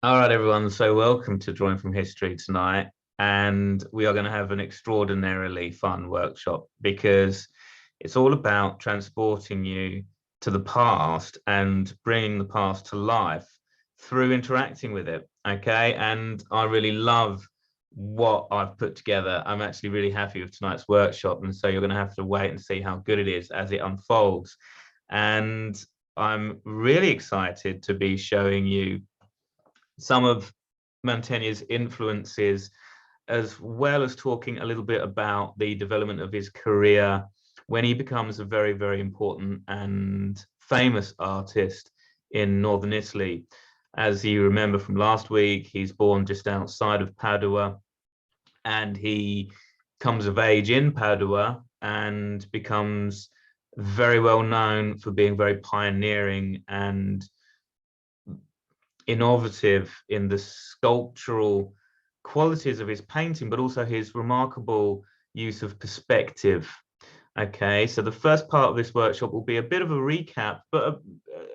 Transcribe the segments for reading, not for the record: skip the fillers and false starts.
All right, everyone. So welcome to Drawing from History tonight. And we are going to have an extraordinarily fun workshop because it's all about transporting you to the past and bringing the past to life through interacting with it. Okay. And I really love what I've put together. I'm actually really happy with tonight's workshop. And so you're going to have to wait and see how good it is as it unfolds. And I'm really excited to be showing you some of Mantegna's influences, as well as talking a little bit about the development of his career when he becomes a very, very important and famous artist in northern Italy. As you remember from last week, he's born just outside of Padua, and he comes of age in Padua and becomes very well known for being very pioneering and innovative in the sculptural qualities of his painting, but also his remarkable use of perspective. Okay, so the first part of this workshop will be a bit of a recap, but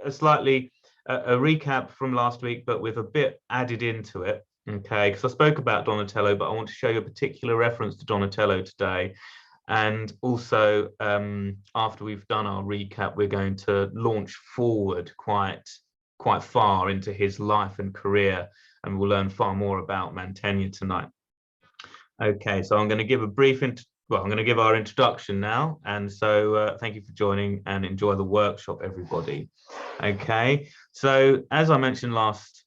a slightly a recap from last week, but with a bit added into it. Okay, because I spoke about Donatello, but I want to show you a particular reference to Donatello today. And also, after we've done our recap, we're going to launch forward quite far into his life and career, and we'll learn far more about Mantegna tonight. Okay, so I'm going to give a brief I'm going to give our introduction now, and so thank you for joining and enjoy the workshop, everybody. Okay, so as I mentioned last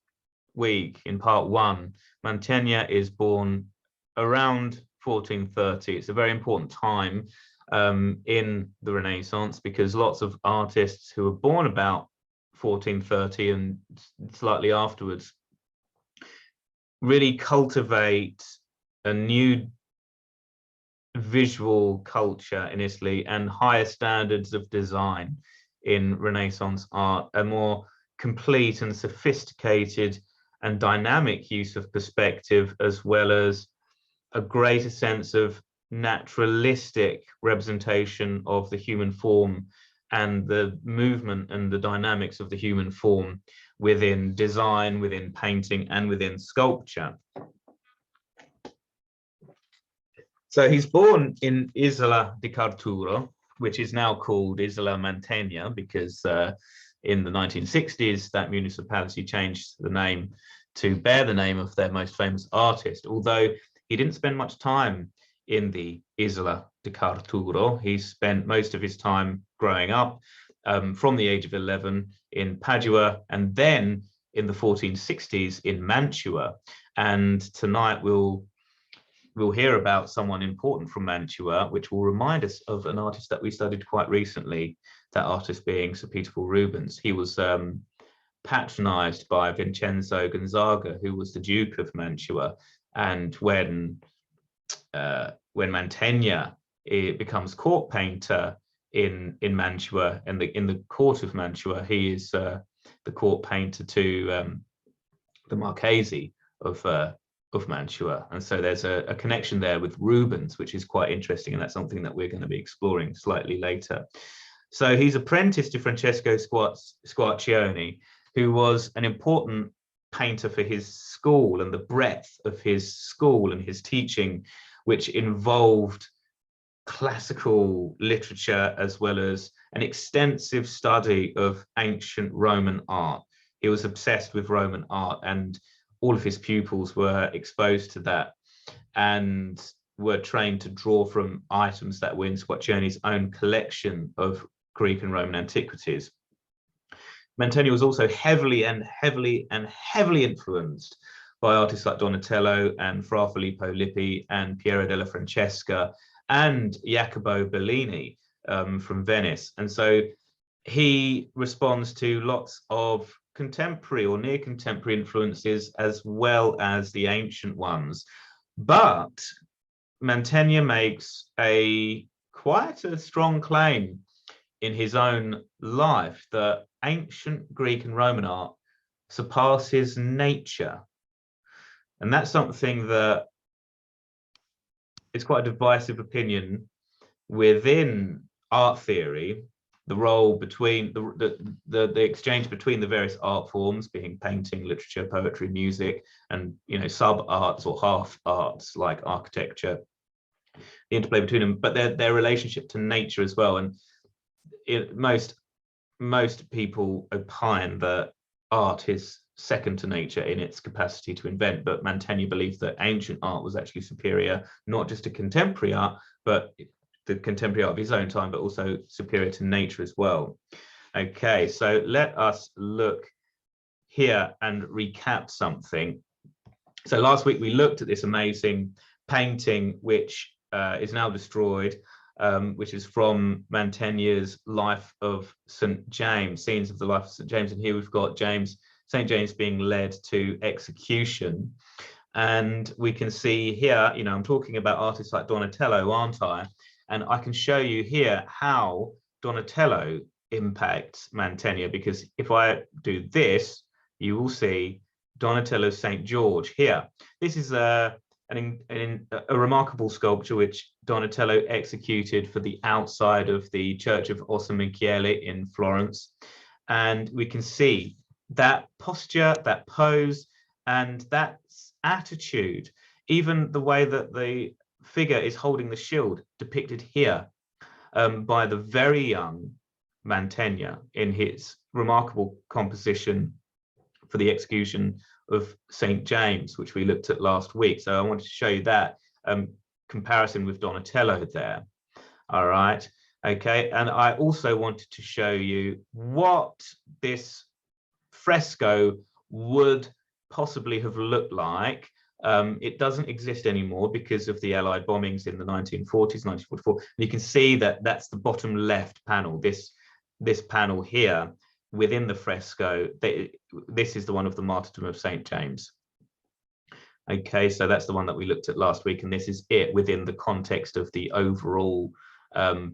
week in part one, Mantegna is born around 1430. It's a very important time in the Renaissance because lots of artists who were born about 1430 and slightly afterwards really cultivate a new visual culture in Italy and higher standards of design in Renaissance art, a more complete and sophisticated and dynamic use of perspective, as well as a greater sense of naturalistic representation of the human form and the movement and the dynamics of the human form within design, within painting, and within sculpture. So he's born in Isola di Carturo, which is now called Isola Mantegna, because in the 1960s, that municipality changed the name to bear the name of their most famous artist. Although he didn't spend much time in the Isola di Carturo, he spent most of his time growing up from the age of 11 in Padua, and then in the 1460s in Mantua. And tonight we'll hear about someone important from Mantua, which will remind us of an artist that we studied quite recently, that artist being Sir Peter Paul Rubens. He was patronized by Vincenzo Gonzaga, who was the Duke of Mantua. And when Mantegna becomes court painter in Mantua, in the court of Mantua, he is the court painter to the Marquis of Mantua, and so there's a connection there with Rubens, which is quite interesting, and that's something that we're going to be exploring slightly later. So he's apprenticed to Francesco Squarcione, who was an important painter for his school and the breadth of his school and his teaching, which involved classical literature as well as an extensive study of ancient Roman art. He was obsessed with Roman art, and all of his pupils were exposed to that and were trained to draw from items that were in Squarcione's own collection of Greek and Roman antiquities. Mantegna was also heavily influenced by artists like Donatello and Fra Filippo Lippi and Piero della Francesca and Jacopo Bellini from Venice. And so he responds to lots of contemporary or near contemporary influences as well as the ancient ones. But Mantegna makes quite a strong claim in his own life that ancient Greek and Roman art surpasses nature. And that's something that is quite a divisive opinion within art theory, the role between the exchange between the various art forms, being painting, literature, poetry, music, and sub arts or half arts like architecture, the interplay between them, but their relationship to nature as well. And most people opine that art is second to nature in its capacity to invent, but Mantegna believed that ancient art was actually superior, not just to contemporary art, but the contemporary art of his own time, but also superior to nature as well. Okay, so let us look here and recap something. So last week we looked at this amazing painting, which is now destroyed, which is from Mantegna's Life of St. James, scenes of the life of St. James. And here we've got St. James being led to execution. And we can see here, I'm talking about artists like Donatello, aren't I? And I can show you here how Donatello impacts Mantegna, because if I do this, you will see Donatello's St. George here. This is a remarkable sculpture which Donatello executed for the outside of the Church of Ossa Michele in Florence. And we can see that posture, that pose, and that attitude, even the way that the figure is holding the shield, depicted here by the very young Mantegna in his remarkable composition for the execution of St. James, which we looked at last week. So I wanted to show you that comparison with Donatello there. All right. Okay. And I also wanted to show you what this fresco would possibly have looked like. It doesn't exist anymore because of the Allied bombings in the 1940s, 1944. And you can see that that's the bottom left panel, this panel here within the fresco. This is the one of the martyrdom of St. James. Okay, so that's the one that we looked at last week, and this is it within the context of the overall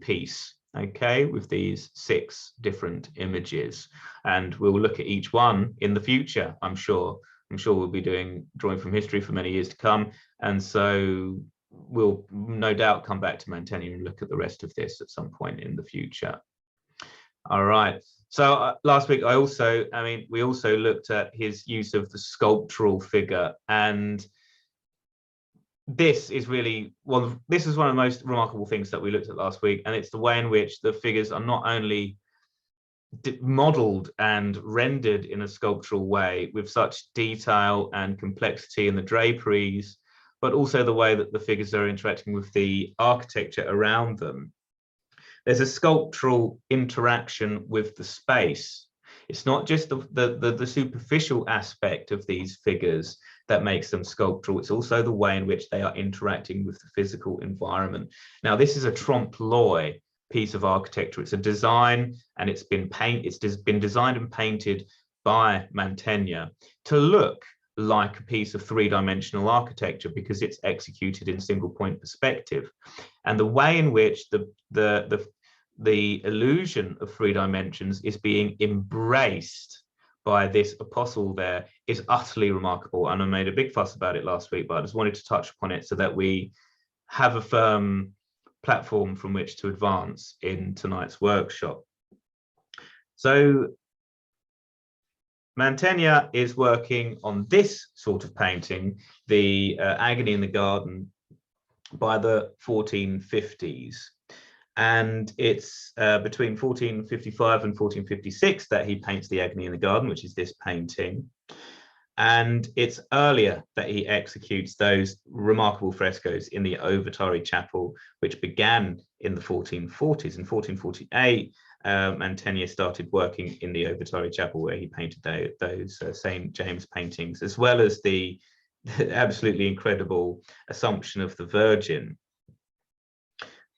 piece. Okay, with these 6 different images, and we'll look at each one in the future. I'm sure we'll be doing drawing from history for many years to come, and so we'll no doubt come back to Mantegna and look at the rest of this at some point in the future. All right. So last week we also looked at his use of the sculptural figure, and this is really one of the most remarkable things that we looked at last week, and it's the way in which the figures are not only modeled and rendered in a sculptural way with such detail and complexity in the draperies, but also the way that the figures are interacting with the architecture around them. There's a sculptural interaction with the space. It's not just the superficial aspect of these figures that makes them sculptural. It's also the way in which they are interacting with the physical environment. Now, this is a trompe-l'oeil piece of architecture. It's a design, and it's been designed and painted by Mantegna to look like a piece of 3-dimensional architecture because it's executed in single point perspective. And the way in which the illusion of 3 dimensions is being embraced by this apostle there is utterly remarkable. And I made a big fuss about it last week, but I just wanted to touch upon it so that we have a firm platform from which to advance in tonight's workshop. So Mantegna is working on this sort of painting, the Agony in the Garden, by the 1450s. And it's between 1455 and 1456 that he paints the Agony in the Garden, which is this painting. And it's earlier that he executes those remarkable frescoes in the Overtari Chapel, which began in the 1440s. In 1448, Mantegna started working in the Overtari Chapel, where he painted those St. James paintings, as well as the absolutely incredible Assumption of the Virgin.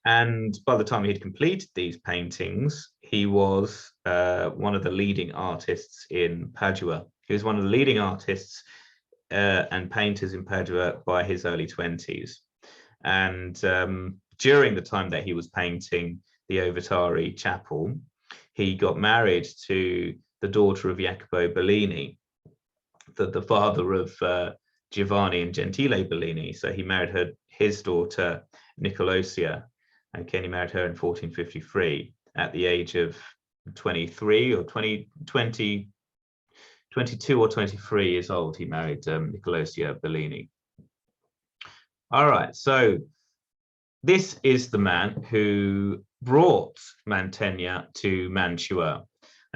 And by the time he had completed these paintings, he was one of the leading artists in Padua. He was one of the leading artists and painters in Padua by his early 20s. And during the time that he was painting the Overtari Chapel, he got married to the daughter of Jacopo Bellini, the father of Giovanni and Gentile Bellini. So he married his daughter, Nicolosia. Okay, and he married her in 1453 at the age of 23 or 22 or 23 years old. He married Nicolosia Bellini. All right, so this is the man who brought Mantegna to Mantua.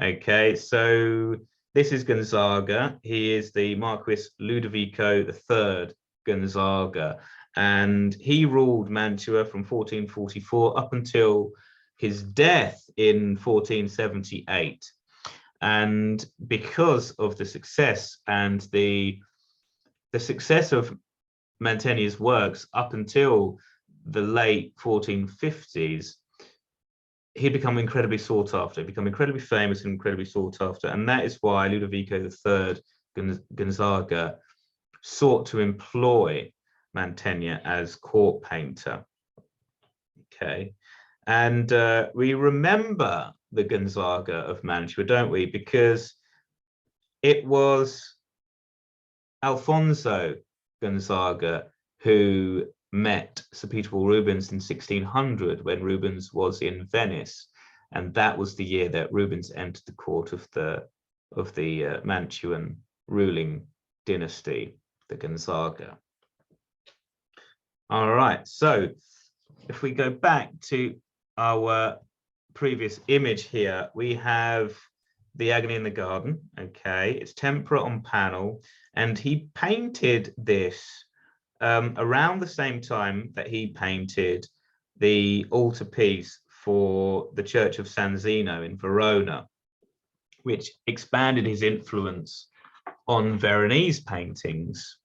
Okay, so this is Gonzaga. He is the Marquis Ludovico III Gonzaga, and he ruled Mantua from 1444 up until his death in 1478. And because of the success and the success of Mantegna's works up until the late 1450s, he'd become incredibly sought after, become incredibly famous and incredibly sought after. And that is why Ludovico III Gonzaga sought to employ Mantegna as court painter. Okay. And we remember the Gonzaga of Mantua, don't we? Because it was Alfonso Gonzaga who met Sir Peter Paul Rubens in 1600 when Rubens was in Venice, and that was the year that Rubens entered the court of the Mantuan ruling dynasty, the Gonzaga. All right, so if we go back to our previous image here, we have the Agony in the Garden. Okay, it's tempera on panel, and he painted this around the same time that he painted the altarpiece for the Church of San Zeno in Verona, which expanded his influence on Veronese paintings.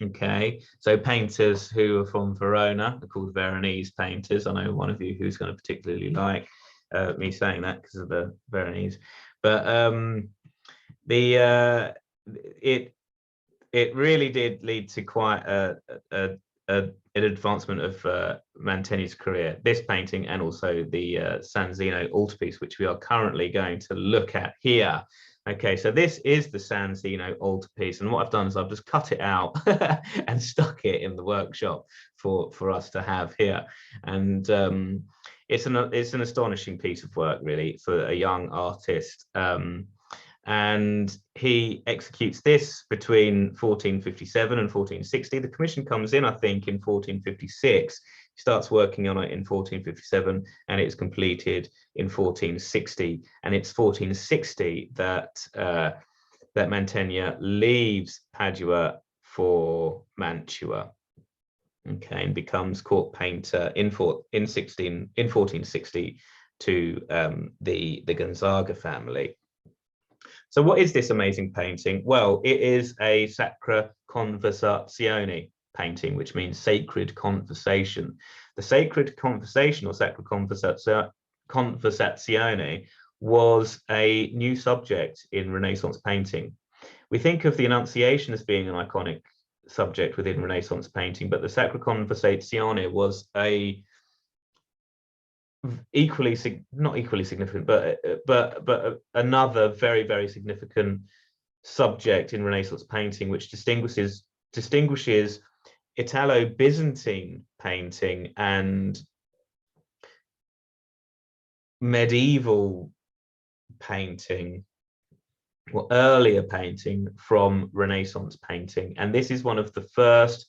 Okay, so painters who are from Verona are called Veronese painters. I know one of you who's going to particularly like me saying that because of the Veronese, but it really did lead to quite an advancement of Mantegna's career, this painting and also the San Zeno Altarpiece, which we are currently going to look at here. Okay, so this is the San Zeno Altarpiece, and what I've done is I've just cut it out and stuck it in the workshop for us to have here. And it's an astonishing piece of work, really, for a young artist. And he executes this between 1457 and 1460. The commission comes in, I think, in 1456. He starts working on it in 1457, and it's completed in 1460. And it's 1460 that that Mantegna leaves Padua for Mantua, okay, and becomes court painter in 1460 to the Gonzaga family. So what is this amazing painting? Well, it is a Sacra Conversazione painting, which means sacred conversation. The sacred conversation, or Sacra Conversazione, was a new subject in Renaissance painting. We think of the Annunciation as being an iconic subject within Renaissance painting, but the Sacra Conversazione was a not equally significant, but another very, very significant subject in Renaissance painting, which distinguishes Italo-Byzantine painting and medieval painting, or earlier painting, from Renaissance painting. And this is one of the first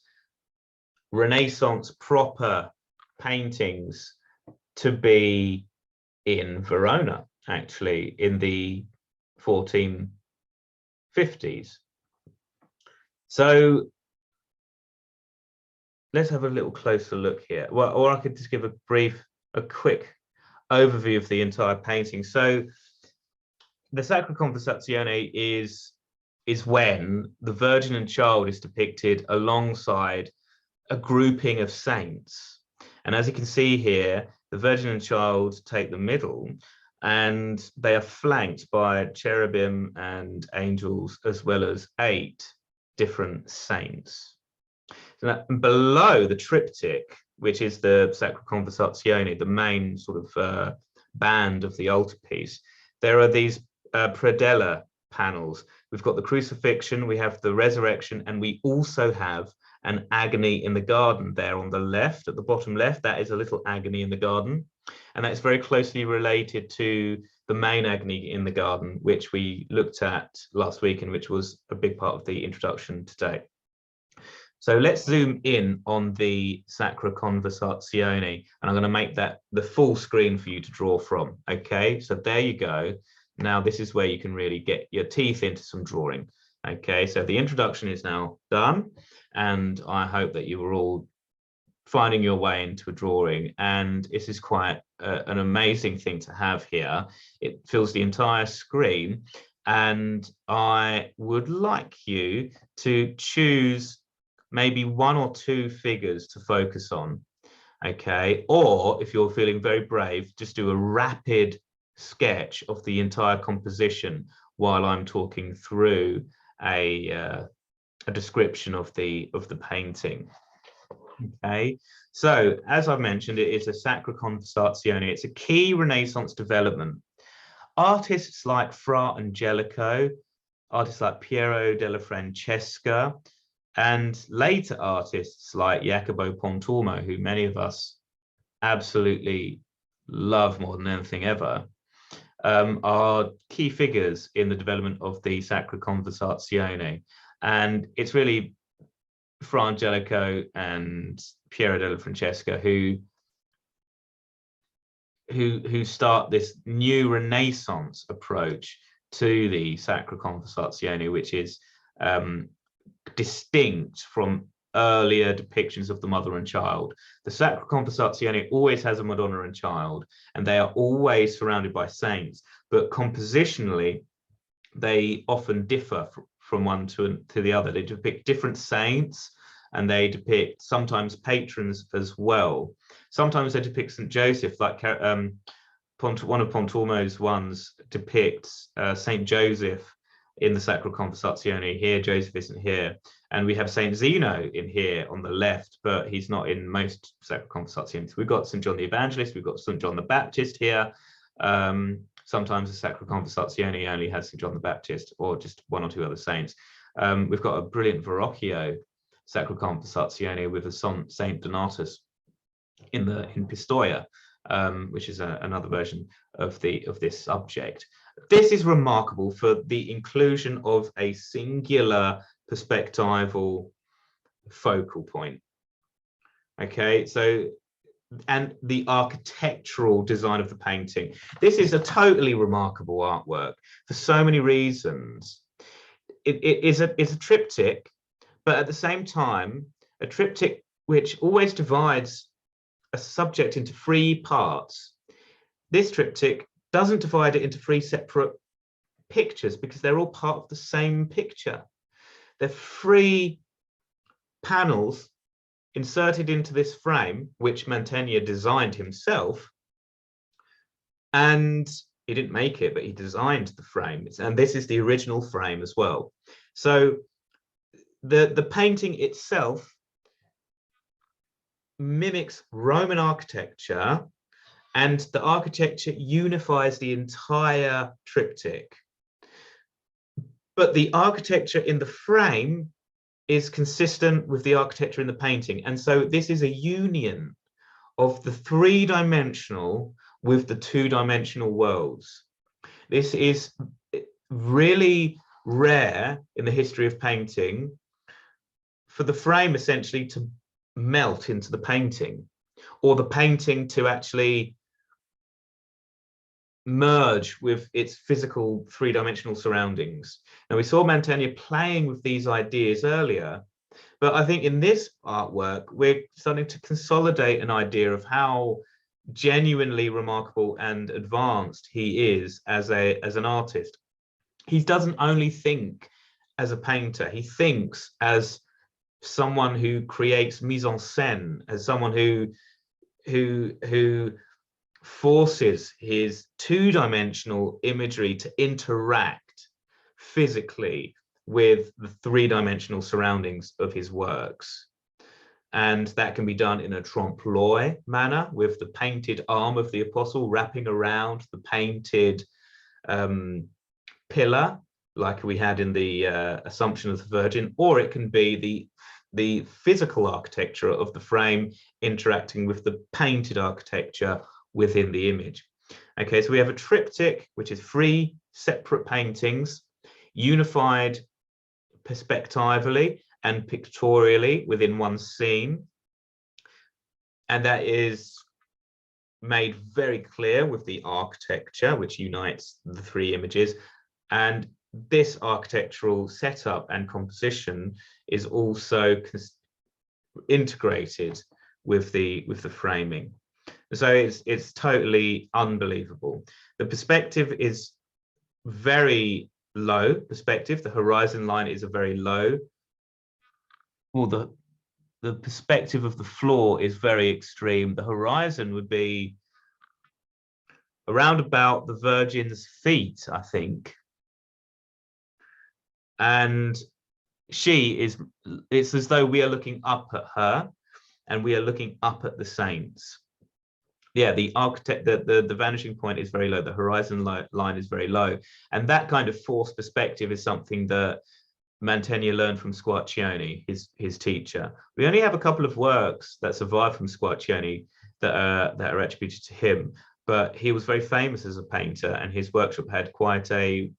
Renaissance proper paintings to be in Verona, actually, in the 1450s. So let's have a little closer look here. Well, or I could just give a quick overview of the entire painting. So the Sacra Conversazione is when the Virgin and Child is depicted alongside a grouping of saints. And as you can see here, the Virgin and Child take the middle, and they are flanked by cherubim and angels, as well as 8 different saints. So that, below the triptych, which is the Sacra Conversazione, the main sort of band of the altarpiece, there are these predella panels. We've got the crucifixion, we have the resurrection, and we also have an agony in the garden there on the left, at the bottom left. That is a little agony in the garden. and that's very closely related to the main Agony in the garden, which we looked at last week and which was a big part of the introduction today. So let's zoom in on the Sacra Conversazione, and I'm going to make that the full screen for you to draw from. Okay, so there you go. Now this is where you can really get your teeth into some drawing. Okay, so the introduction is now done, and I hope that you were all finding your way into a drawing, and this is quite an amazing thing to have here. It fills the entire screen, and I would like you to choose maybe one or two figures to focus on, okay? Or if you're feeling very brave, just do a rapid sketch of the entire composition while I'm talking through a description of the painting. Okay, so as I mentioned, it is a Sacra Conversazione. It's a key Renaissance development. Artists like Fra Angelico, artists like Piero della Francesca, and later artists like Jacopo Pontormo, who many of us absolutely love more than anything ever, are key figures in the development of the Sacra Conversazione. And it's really Fra Angelico and Piero della Francesca who start this new Renaissance approach to the Sacra Conversazione, which is distinct from earlier depictions of the mother and child. The Sacra Conversazione always has a Madonna and child, and they are always surrounded by saints, but compositionally they often differ from one to the other. They depict different saints, and they depict sometimes patrons as well. Sometimes they depict St. Joseph, like one of Pontormo's ones depicts St. Joseph in the Sacra Conversazione. Here, Joseph isn't here. And we have St. Zeno in here on the left, but he's not in most Sacra Conversazioni. We've got St. John the Evangelist, we've got St. John the Baptist here. Sometimes the Sacra Conversazione only has St. John the Baptist or just one or two other saints. We've got a brilliant Verrocchio Sacra Conversazione with a Saint Donatus in Pistoia, which is another version of this subject. This is remarkable for the inclusion of a singular perspectival focal point. Okay, so, and the architectural design of the painting. This is a totally remarkable artwork for so many reasons. It's a triptych, but at the same time, a triptych which always divides a subject into three parts. This triptych doesn't divide it into three separate pictures because they're all part of the same picture. They're three panels inserted into this frame, which Mantegna designed himself. And he didn't make it, but he designed the frame. And this is the original frame as well. So the painting itself mimics Roman architecture, and the architecture unifies the entire triptych. But the architecture in the frame is consistent with the architecture in the painting. And so this is a union of the three-dimensional with the two-dimensional worlds. This is really rare in the history of painting for the frame essentially to melt into the painting, or the painting to actually merge with its physical three-dimensional surroundings. Now, we saw Mantegna playing with these ideas earlier, but I think in this artwork we're starting to consolidate an idea of how genuinely remarkable and advanced he is as an artist. He doesn't only think as a painter, he thinks as someone who creates mise en scène, as someone who forces his two-dimensional imagery to interact physically with the three-dimensional surroundings of his works. And that can be done in a trompe-l'oeil manner, with the painted arm of the apostle wrapping around the painted pillar, like we had in the Assumption of the Virgin, or it can be the physical architecture of the frame interacting with the painted architecture within the image. Okay, so we have a triptych, which is 3 separate paintings, unified perspectively and pictorially within one scene. And that is made very clear with the architecture, which unites the 3 images. And this architectural setup and composition is also integrated with the framing. So it's totally unbelievable. The perspective is very low perspective. The horizon line is a very low. Well, the perspective of the floor is very extreme. The horizon would be around about the Virgin's feet, I think. And it's as though we are looking up at her and we are looking up at the saints. Yeah, the vanishing point is very low. The horizon line is very low. And that kind of forced perspective is something that Mantegna learned from Squarcione, his teacher. We only have a couple of works that survive from Squarcione that are attributed to him, but he was very famous as a painter, and his workshop had quite a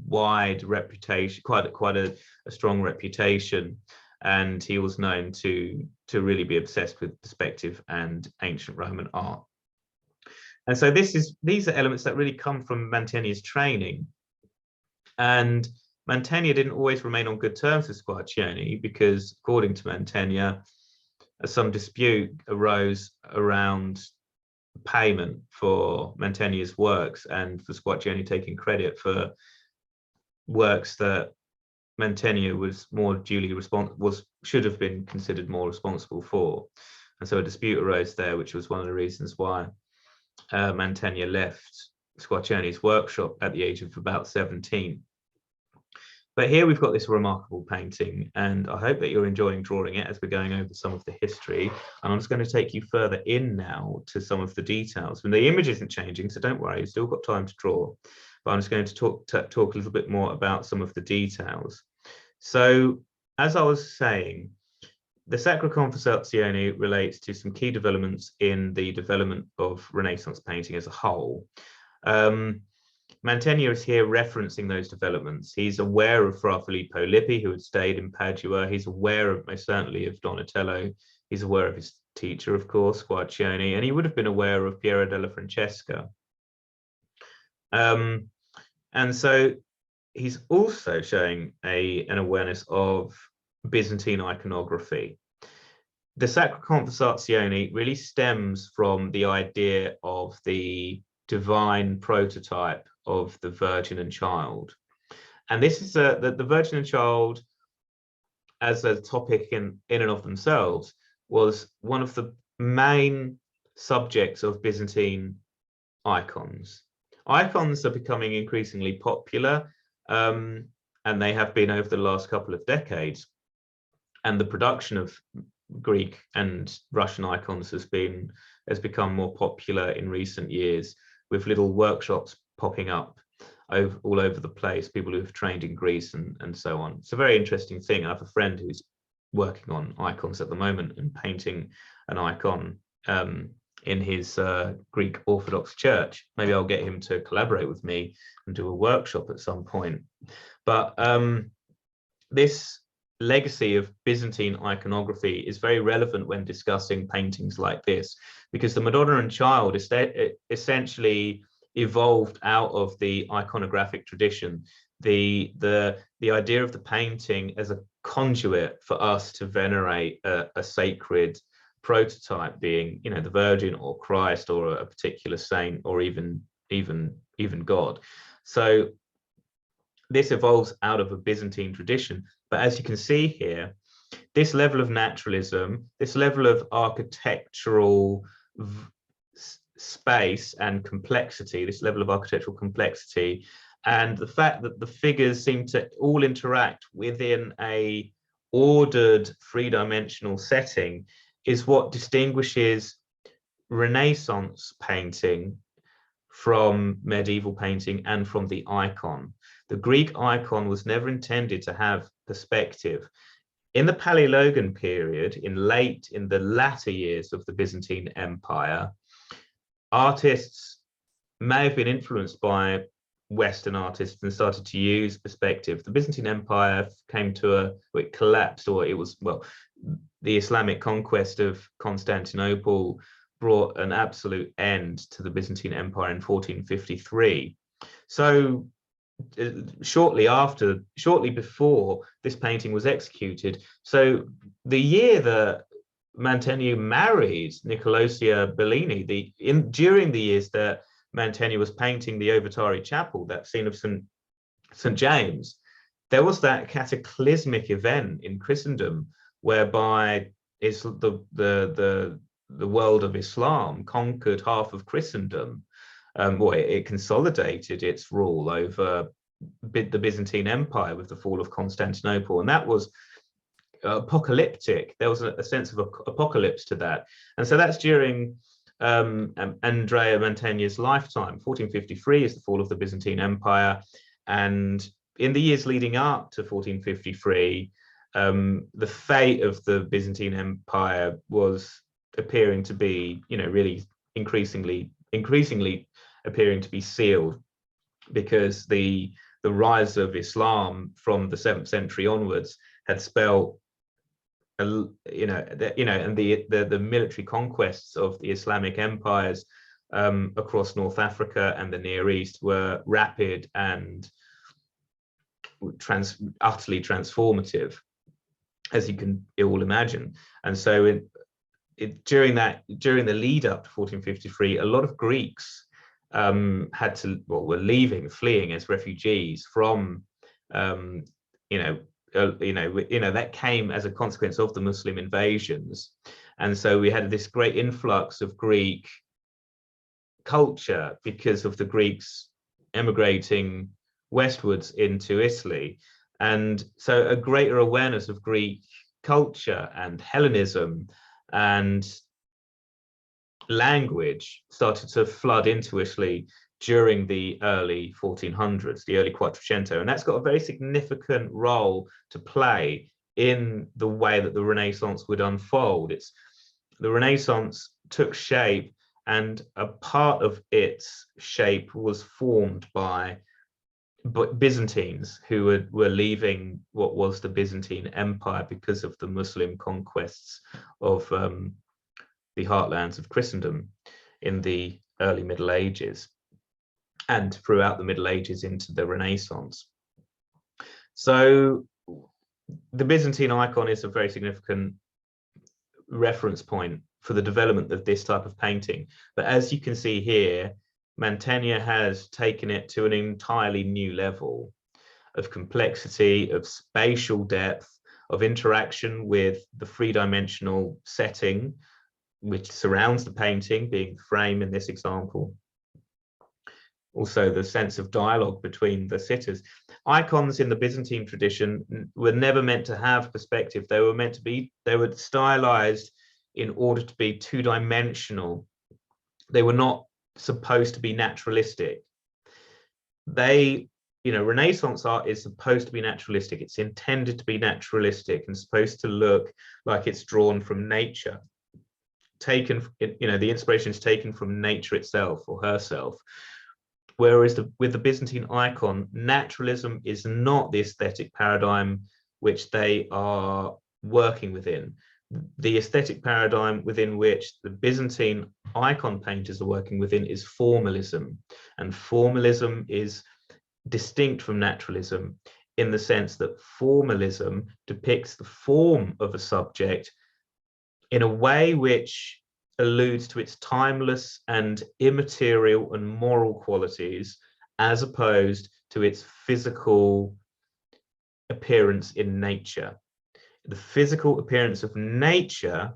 wide reputation, quite a strong reputation, and he was known to really be obsessed with perspective and ancient Roman art. And so these are elements that really come from Mantegna's training. And Mantegna didn't always remain on good terms with Squarcione, because according to Mantegna, some dispute arose around payment for Mantegna's works, and for Squarcione taking credit for works that Mantegna was more duly should have been considered more responsible for. And so a dispute arose there, which was one of the reasons why Mantegna left Squarcione's workshop at the age of about 17. But here we've got this remarkable painting, and I hope that you're enjoying drawing it as we're going over some of the history. And I'm just going to take you further in now to some of the details. And the image isn't changing, so don't worry, you've still got time to draw. But I'm just going to talk a little bit more about some of the details. So, as I was saying, the Sacra Conversazione relates to some key developments in the development of Renaissance painting as a whole. Mantegna is here referencing those developments. He's aware of Fra Filippo Lippi, who had stayed in Padua. He's aware of, most certainly, of Donatello. He's aware of his teacher, of course, Squarcione, and he would have been aware of Piero della Francesca. And so he's also showing an awareness of Byzantine iconography. The Sacra Conversazione really stems from the idea of the divine prototype of the Virgin and Child. And this is the Virgin and Child as a topic in and of themselves was one of the main subjects of Byzantine icons. Icons are becoming increasingly popular, and they have been over the last couple of decades. And the production of Greek and Russian icons has become more popular in recent years, with little workshops popping up all over the place, people who have trained in Greece and so on. It's a very interesting thing. I have a friend who's working on icons at the moment and painting an icon in his Greek Orthodox church. Maybe I'll get him to collaborate with me and do a workshop at some point. But this legacy of Byzantine iconography is very relevant when discussing paintings like this, because the Madonna and Child essentially evolved out of the iconographic tradition, the idea of the painting as a conduit for us to venerate a sacred prototype, being, you know, the Virgin or Christ or a particular saint or even God. So this evolves out of a Byzantine tradition. But as you can see here, this level of naturalism, this level of architectural space and complexity, this level of architectural complexity, and the fact that the figures seem to all interact within a ordered three-dimensional setting is what distinguishes Renaissance painting from medieval painting and from the icon. The Greek icon was never intended to have perspective. In the Paleologan period, in the latter years of the Byzantine Empire, artists may have been influenced by Western artists and started to use perspective. The Byzantine Empire came to it collapsed, or it was, well, the Islamic conquest of Constantinople brought an absolute end to the Byzantine Empire in 1453. So shortly before this painting was executed, so the year that Mantegna married Nicolosia Bellini, during the years that Mantegna was painting the Ovitari Chapel, that scene of St. James, there was that cataclysmic event in Christendom whereby the world of Islam conquered half of Christendom. It consolidated its rule over the Byzantine Empire with the fall of Constantinople, and that was apocalyptic. There was a sense of apocalypse to that, and so that's during Andrea Mantegna's lifetime. 1453 is the fall of the Byzantine Empire, and in the years leading up to 1453, the fate of the Byzantine Empire was appearing to be, really increasingly appearing to be sealed, because the rise of Islam from the 7th century onwards had spelled, and the military conquests of the Islamic empires across North Africa and the Near East were rapid and utterly transformative, as you can all imagine. And so during the lead up to 1453, a lot of Greeks were fleeing as refugees from that came as a consequence of the Muslim invasions. And so we had this great influx of Greek culture because of the Greeks emigrating westwards into Italy. And so a greater awareness of Greek culture and Hellenism and language started to flood into Italy during the early 1400s, the early Quattrocento. And that's got a very significant role to play in the way that the Renaissance would unfold. The Renaissance took shape, and a part of its shape was formed by Byzantines who were leaving what was the Byzantine Empire because of the Muslim conquests of the heartlands of Christendom in the early Middle Ages and throughout the Middle Ages into the Renaissance. So the Byzantine icon is a very significant reference point for the development of this type of painting. But as you can see here, Mantegna has taken it to an entirely new level of complexity, of spatial depth, of interaction with the three-dimensional setting which surrounds the painting, being the frame in this example. Also the sense of dialogue between the sitters. Icons in the Byzantine tradition were never meant to have perspective. They were stylized in order to be two-dimensional. They were not supposed to be naturalistic. Renaissance art is supposed to be naturalistic. It's intended to be naturalistic and supposed to look like it's drawn from nature. The inspiration is taken from nature itself or herself. Whereas with the Byzantine icon, naturalism is not the aesthetic paradigm which they are working within. The aesthetic paradigm within which the Byzantine icon painters are working within is formalism. And formalism is distinct from naturalism in the sense that formalism depicts the form of a subject in a way which alludes to its timeless and immaterial and moral qualities, as opposed to its physical appearance in nature. The physical appearance of nature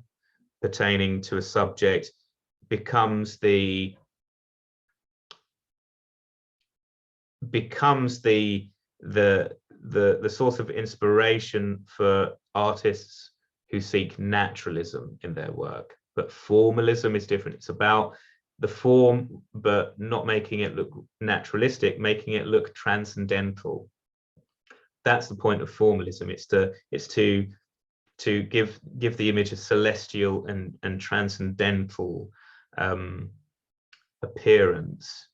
pertaining to a subject becomes the source of inspiration for artists who seek naturalism in their work. But formalism is different. It's about the form, but not making it look naturalistic, making it look transcendental. That's the point of formalism. It's to give the image a celestial and transcendental appearance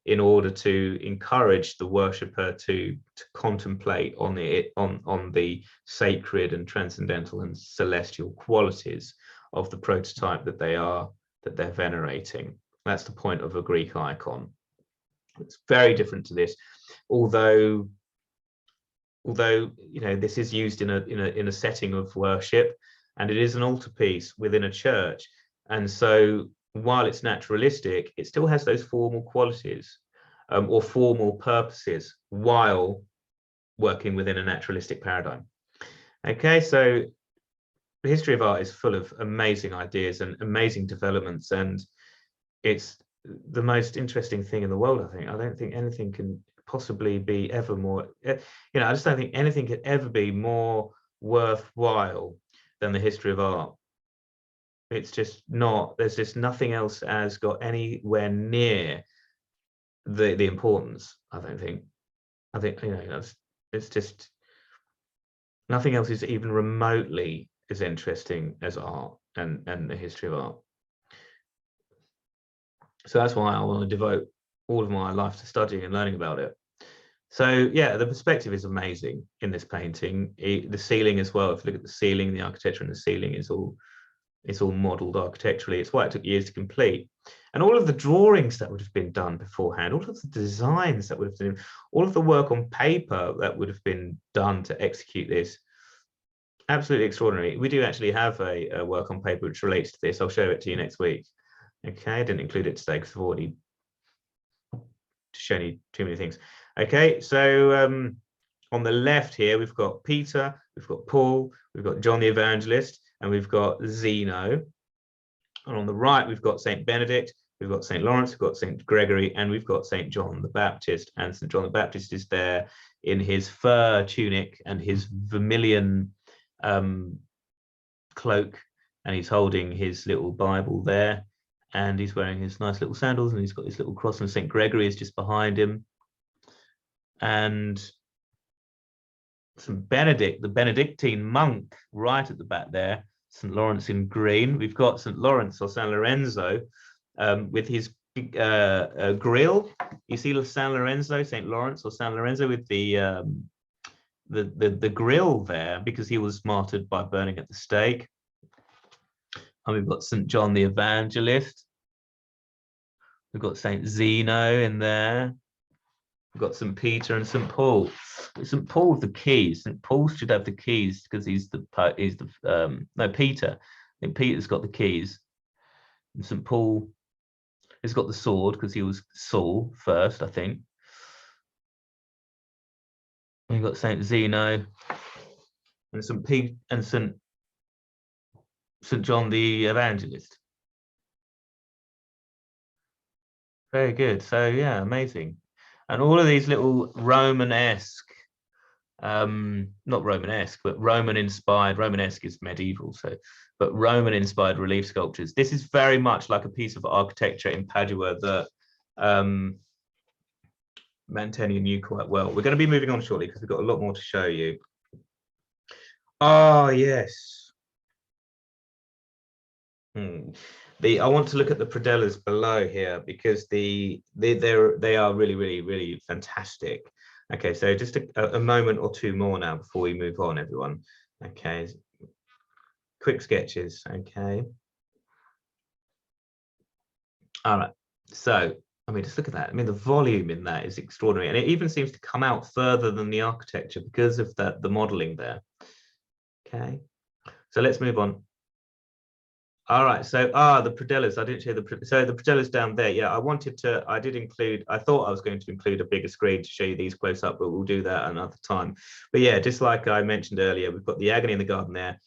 in order to encourage the worshipper to contemplate on the sacred and transcendental and celestial qualities of the prototype that they're venerating. That's the point of a Greek icon. It's very different to this, although you know, this is used in a setting of worship, and it is an altarpiece within a church, and so while it's naturalistic, it still has those formal qualities or formal purposes while working within a naturalistic paradigm. Okay, so the history of art is full of amazing ideas and amazing developments, and it's the most interesting thing in the world, I think. I don't think anything can possibly be ever more, you know, I just don't think anything could ever be more worthwhile than the history of art. It's just not, there's just nothing else has got anywhere near the importance, I don't think. I think, you know, it's just, nothing else is even remotely as interesting as art and the history of art. So that's why I want to devote all of my life to studying and learning about it. So yeah, the perspective is amazing in this painting. The ceiling as well, if you look at the ceiling, the architecture in the ceiling is all, it's all modeled architecturally. It's why it took years to complete. And all of the drawings that would have been done beforehand, all of the designs that would have been, all of the work on paper that would have been done to execute this, absolutely extraordinary. We do actually have a work on paper which relates to this. I'll show it to you next week. Okay, I didn't include it today because I've already shown you too many things. Okay, so on the left here, we've got Peter, we've got Paul, we've got John the Evangelist, and we've got Zeno. And on the right, we've got St. Benedict, we've got St. Lawrence, we've got St. Gregory, and we've got St. John the Baptist. And St. John the Baptist is there in his fur tunic and his vermilion cloak, and he's holding his little Bible there, and he's wearing his nice little sandals, and he's got his little cross, and St. Gregory is just behind him. And St. Benedict, the Benedictine monk, right at the back there, St. Lawrence in green. We've got St. Lawrence or San Lorenzo with his grill. You see San Lorenzo, St. Lawrence or San Lorenzo with the grill there, because he was martyred by burning at the stake. And we've got St. John the Evangelist. We've got St. Zeno in there. We've got St. Peter and St. Paul. St. Paul with the keys. St. Paul should have the keys because he's the no, Peter. I think Peter's got the keys. And St. Paul has got the sword because he was Saul first, I think. And we've got St. Zeno and St. Pete and St. John the Evangelist. Very good. So yeah, amazing. And all of these little Romanesque, not Romanesque, but Roman-inspired, Romanesque is medieval, so, but Roman-inspired relief sculptures. This is very much like a piece of architecture in Padua that Mantegna knew quite well. We're going to be moving on shortly because we've got a lot more to show you. Oh, yes. I want to look at the predellas below here because they are really, really, really fantastic. Okay, so just a moment or two more now before we move on, everyone. Okay, quick sketches. Okay. All right. So I mean, just look at that. I mean, the volume in that is extraordinary, and it even seems to come out further than the architecture because of the modeling there. Okay, so let's move on. All right, so the predellas. I didn't show the predellas down there. Yeah, I did include. I thought I was going to include a bigger screen to show you these close up, but we'll do that another time. But yeah, just like I mentioned earlier, we've got the Agony in the Garden there,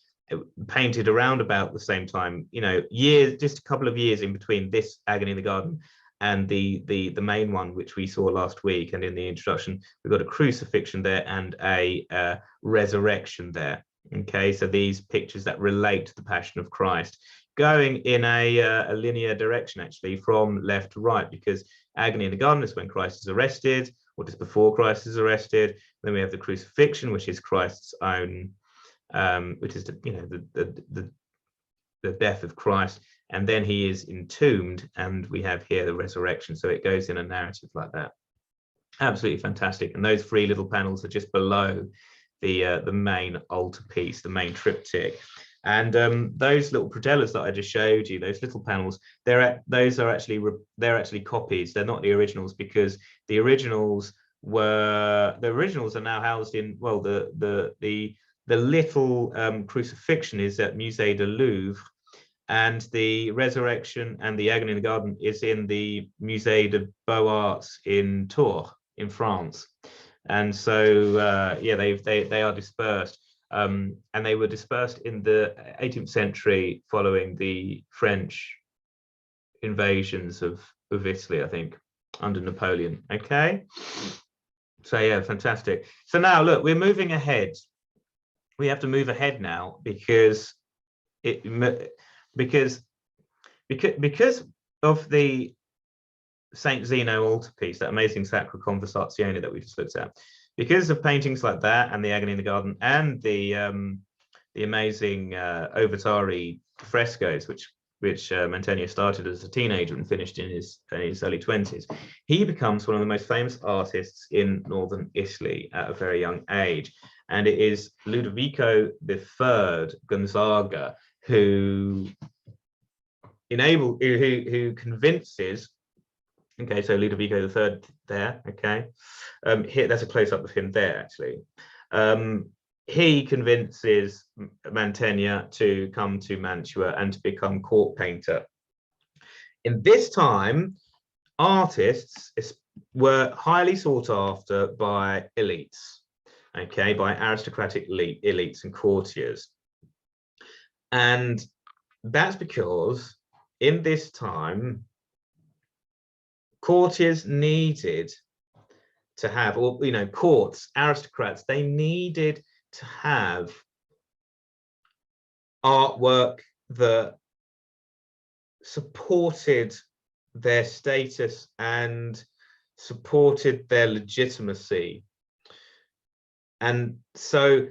painted around about the same time. You know, just a couple of years in between this Agony in the Garden and the main one, which we saw last week. And in the introduction, we've got a crucifixion there and a resurrection there. Okay, so these pictures that relate to the Passion of Christ, going in a linear direction, actually, from left to right, because Agony in the Garden is when Christ is arrested, or just before Christ is arrested. Then we have the crucifixion, which is Christ's own, which is the the death of Christ, and then he is entombed, and we have here the resurrection. So it goes in a narrative like that. Absolutely fantastic. And those three little panels are just below the main altarpiece, the main triptych. And those little pretellas that I just showed you, those little panels, those are actually copies. They're not the originals, because the originals are now housed in, well, the little crucifixion is at Musée du Louvre, and the resurrection and the agony in the garden is in the Musée de Beaux-Arts in Tours in France. And so yeah, they are dispersed, and they were dispersed in the 18th century following the French invasions of Italy, I think, under Napoleon. Okay, so yeah, fantastic. So now look, we're moving ahead. We have to move ahead now, because of the Saint Zeno Altarpiece, that amazing Sacra Conversazione that we just looked at, because of paintings like that and the Agony in the Garden and the amazing Overtari frescoes, which Mantegna started as a teenager and finished in his early 20s, he becomes one of the most famous artists in northern Italy at a very young age. And it is Ludovico III Gonzaga who convinces. Okay, so Ludovico III there. Okay, here, that's a close-up of him there, actually. He convinces Mantegna to come to Mantua and to become court painter. In this time, artists were highly sought after by elites, okay, by aristocratic elites and courtiers. And that's because in this time, courtiers needed to have, or courts, aristocrats, they needed to have artwork that supported their status and supported their legitimacy. And so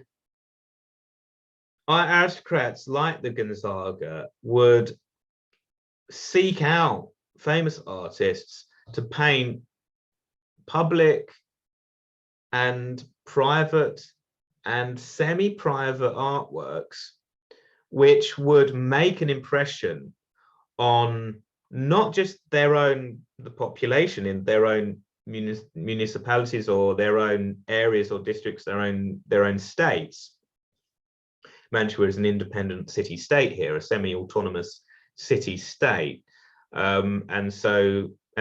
our aristocrats, like the Gonzaga, would seek out famous artists to paint public and private and semi-private artworks, which would make an impression on not just the population in their own municipalities or their own areas or districts, their own states. Mantua is an independent city-state here, a semi-autonomous city-state. And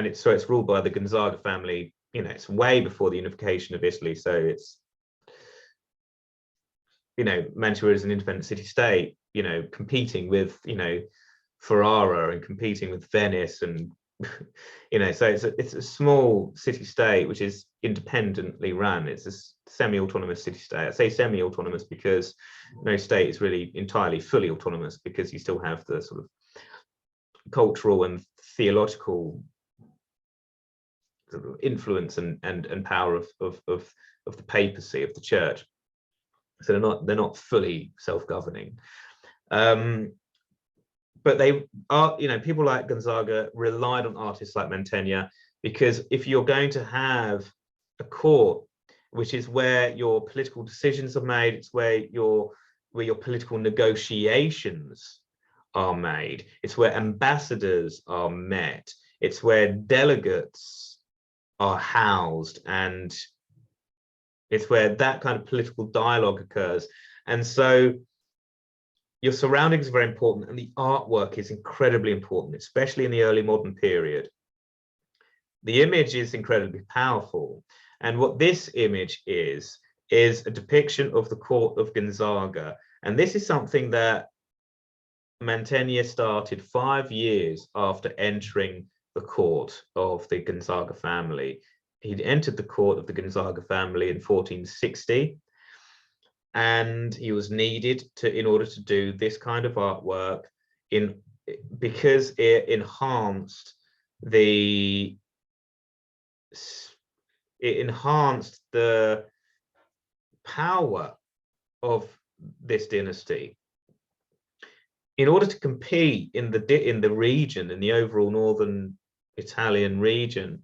it's ruled by the Gonzaga family. It's way before the unification of Italy, so it's, Mantua is an independent city-state, competing with, Ferrara and competing with Venice, and so it's a small city-state which is independently run. It's a semi-autonomous city-state. I say semi-autonomous because no state is really entirely fully autonomous, because you still have the sort of cultural and theological sort of influence and power of the papacy, of the church. So they're not fully self-governing. But they are, people like Gonzaga relied on artists like Mantegna, because if you're going to have a court, which is where your political decisions are made, it's where your political negotiations are made, it's where ambassadors are met, it's where delegates are housed, and it's where that kind of political dialogue occurs. And so your surroundings are very important, and the artwork is incredibly important, especially in the early modern period. The image is incredibly powerful. And what this image is a depiction of the court of Gonzaga. And this is something that Mantegna started 5 years after entering the court of the Gonzaga family. He'd entered the court of the Gonzaga family in 1460. And he was needed in order to do this kind of artwork, because it enhanced the power of this dynasty. in order to compete in the region, in the overall northern Italian region,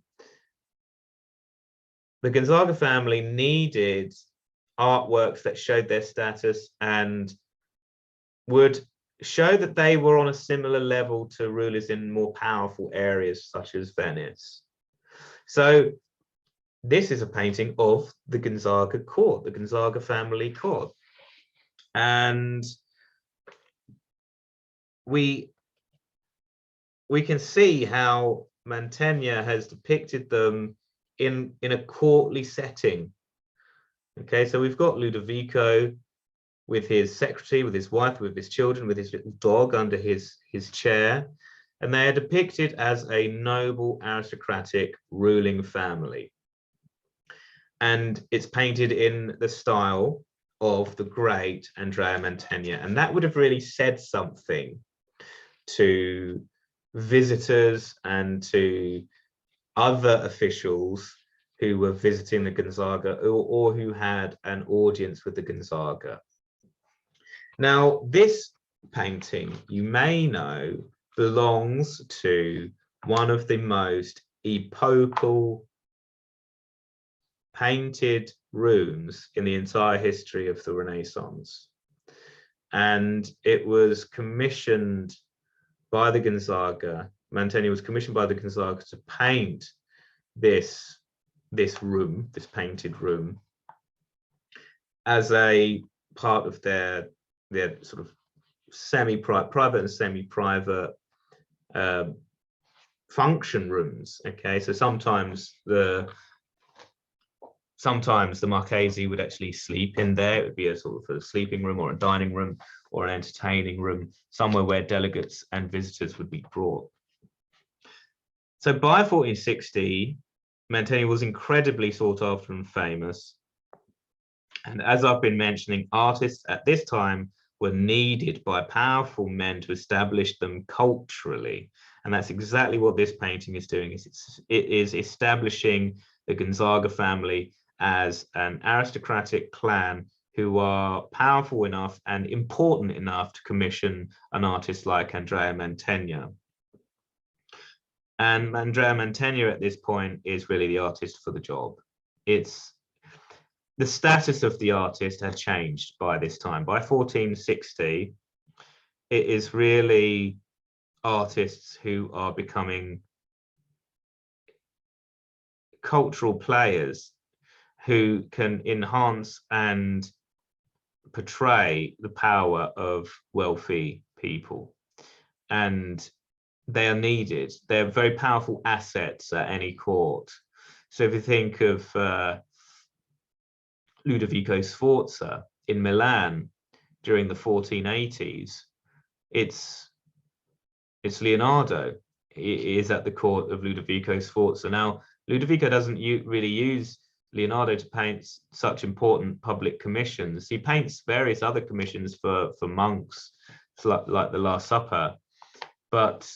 the Gonzaga family needed artworks that showed their status and would show that they were on a similar level to rulers in more powerful areas such as Venice. So this is a painting of the Gonzaga court, the Gonzaga family court. And we can see how Mantegna has depicted them in a courtly setting. Okay, so we've got Ludovico with his secretary, with his wife, with his children, with his little dog under his chair, and they are depicted as a noble aristocratic ruling family. And it's painted in the style of the great Andrea Mantegna, and that would have really said something to visitors and to other officials who were visiting the Gonzaga or who had an audience with the Gonzaga. Now, this painting, you may know, belongs to one of the most epochal painted rooms in the entire history of the Renaissance. And it was commissioned by the Gonzaga. Mantegna was commissioned by the Gonzaga to paint this room, this painted room, as a part of their sort of private and semi-private function rooms. Okay, so sometimes the Marchesi would actually sleep in there. It would be a sort of a sleeping room or a dining room or an entertaining room, somewhere where delegates and visitors would be brought. So by 1460, Mantegna was incredibly sought after and famous. And as I've been mentioning, artists at this time were needed by powerful men to establish them culturally. And that's exactly what this painting is doing. It is establishing the Gonzaga family as an aristocratic clan who are powerful enough and important enough to commission an artist like Andrea Mantegna. And Andrea Mantegna at this point is really the artist for the job. The status of the artist had changed by this time. By 1460, it is really artists who are becoming cultural players who can enhance and portray the power of wealthy people. And they are needed. They're very powerful assets at any court. So if you think of Ludovico Sforza in Milan during the 1480s, it's Leonardo. He is at the court of Ludovico Sforza. Now, Ludovico doesn't really use Leonardo to paint such important public commissions. He paints various other commissions for monks, like the Last Supper, but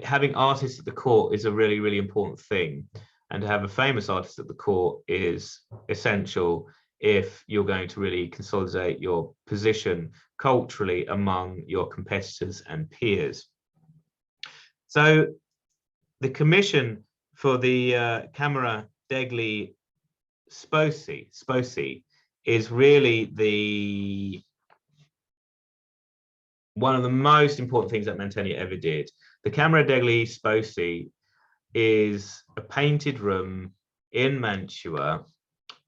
having artists at the court is a really, really important thing. And to have a famous artist at the court is essential if you're going to really consolidate your position culturally among your competitors and peers. So the commission for the Camera degli Sposi is really one of the most important things that Mantegna ever did. The Camera degli Sposi is a painted room in Mantua,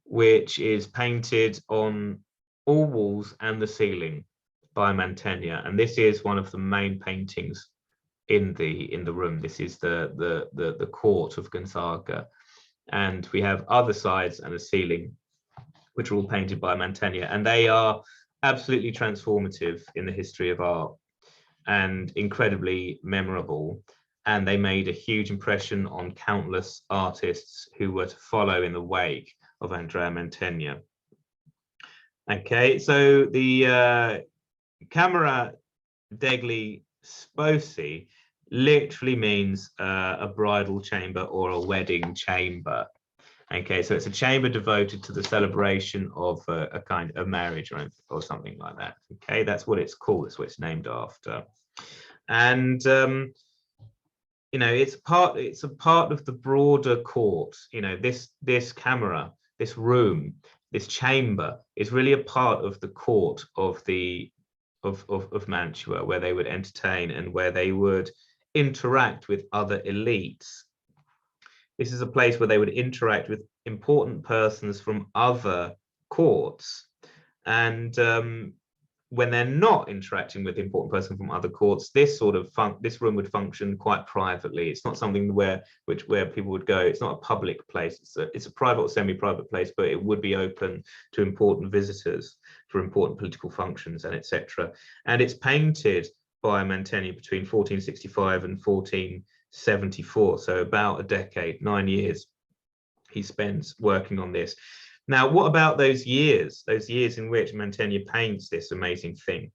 which is painted on all walls and the ceiling by Mantegna. And this is one of the main paintings in the room. This is the court of Gonzaga. And we have other sides and a ceiling, which are all painted by Mantegna. And they are absolutely transformative in the history of art and incredibly memorable. And they made a huge impression on countless artists who were to follow in the wake of Andrea Mantegna. Okay, so the Camera degli Sposi literally means a bridal chamber or a wedding chamber. Okay, so it's a chamber devoted to the celebration of a kind of marriage or something like that. Okay, that's what it's called. That's what it's named after. And you know, it's a part of the broader court. You know, this camera, this room, this chamber is really a part of the court of Mantua, where they would entertain and where they would interact with other elites. This is a place where they would interact with important persons from other courts. And when they're not interacting with important persons from other courts, this room would function quite privately. It's not something where people would go. It's not a public place. It's a private or semi-private place, but it would be open to important visitors for important political functions and etc. And it's painted by Mantegna between 1465 and 1474, so about a decade, 9 years he spends working on this. Now, what about those years in which Mantegna paints this amazing thing?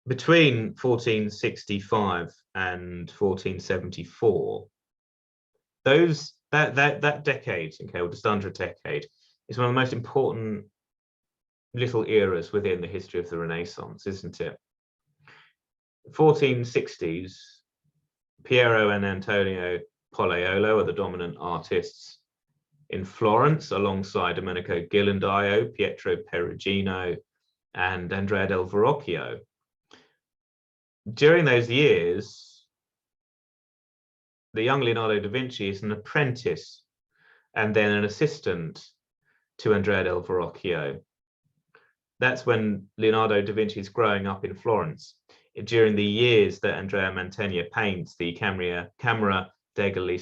Between 1465 and 1474, that decade, okay, or just under a decade, is one of the most important little eras within the history of the Renaissance, isn't it? 1460s, Piero and Antonio Pollaiolo are the dominant artists in Florence, alongside Domenico Ghirlandaio, Pietro Perugino, and Andrea del Verrocchio. During those years, the young Leonardo da Vinci is an apprentice and then an assistant to Andrea del Verrocchio. That's when Leonardo da Vinci is growing up in Florence, during the years that Andrea Mantegna paints the Camera degli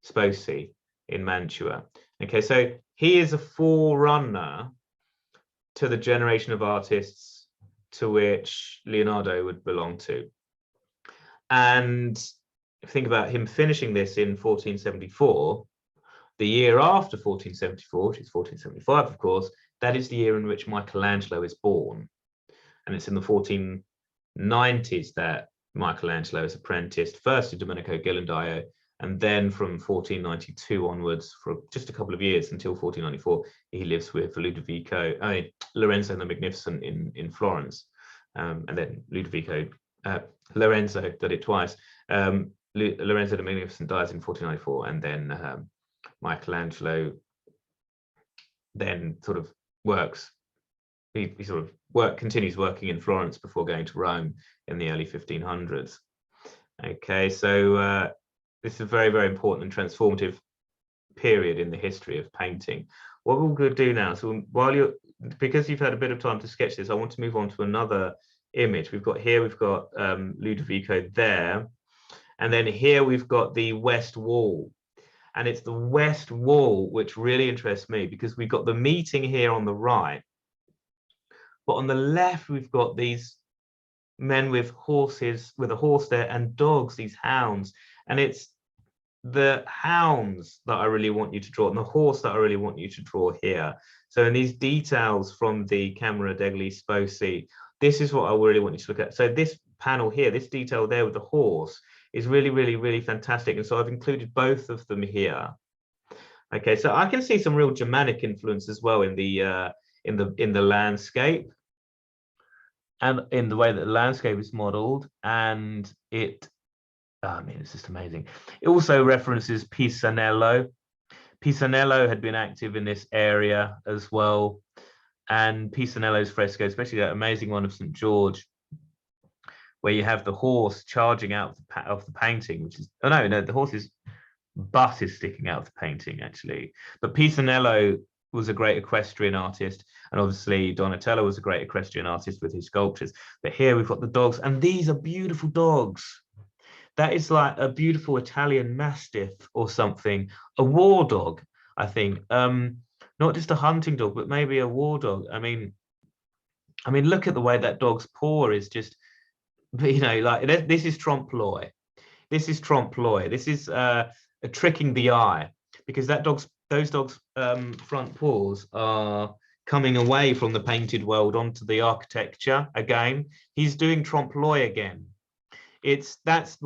Sposi in Mantua. Okay, so he is a forerunner to the generation of artists to which Leonardo would belong to. And if you think about him finishing this in 1474, the year after 1474, which is 1475, of course, that is the year in which Michelangelo is born. And it's in the 1490s that Michelangelo is apprenticed first to Domenico Ghirlandaio, and then from 1492 onwards, for just a couple of years until 1494, he lives with Lorenzo the Magnificent in Florence, and then Lorenzo did it twice. Lorenzo the Magnificent dies in 1494, and then Michelangelo then sort of works. He continues working in Florence before going to Rome in the early 1500s. Okay, so this is a very, very important and transformative period in the history of painting. What we're going to do now, so because you've had a bit of time to sketch this, I want to move on to another image. We've got Ludovico there, and then here we've got the West Wall. And it's the West Wall which really interests me, because we've got the meeting here on the right, but on the left we've got these men with horses, with a horse there, and dogs, these hounds. And it's the hounds that I really want you to draw, and the horse that I really want you to draw here. So in these details from the Camera degli Sposi, this is what I really want you to look at. So this panel here, this detail there with the horse, is really, really, really fantastic. And so I've included both of them here. Okay, so I can see some real Germanic influence as well in the landscape, and in the way that the landscape is modeled. And I mean, it's just amazing. It also references Pisanello. Pisanello had been active in this area as well. And Pisanello's fresco, especially that amazing one of St. George, where you have the horse charging out of the painting, which is, oh no, the horse's butt is sticking out of the painting, actually. But Pisanello was a great equestrian artist, and obviously Donatello was a great equestrian artist with his sculptures. But here we've got the dogs, and these are beautiful dogs. That is like a beautiful Italian Mastiff or something, a war dog, I think. Not just a hunting dog, but maybe a war dog. I mean, look at the way that dog's paw is just, you know, like this is trompe-l'oeil. This is trompe-l'oeil. This is tricking the eye, because those dogs' front paws are coming away from the painted world onto the architecture again. He's doing trompe-l'oeil again that's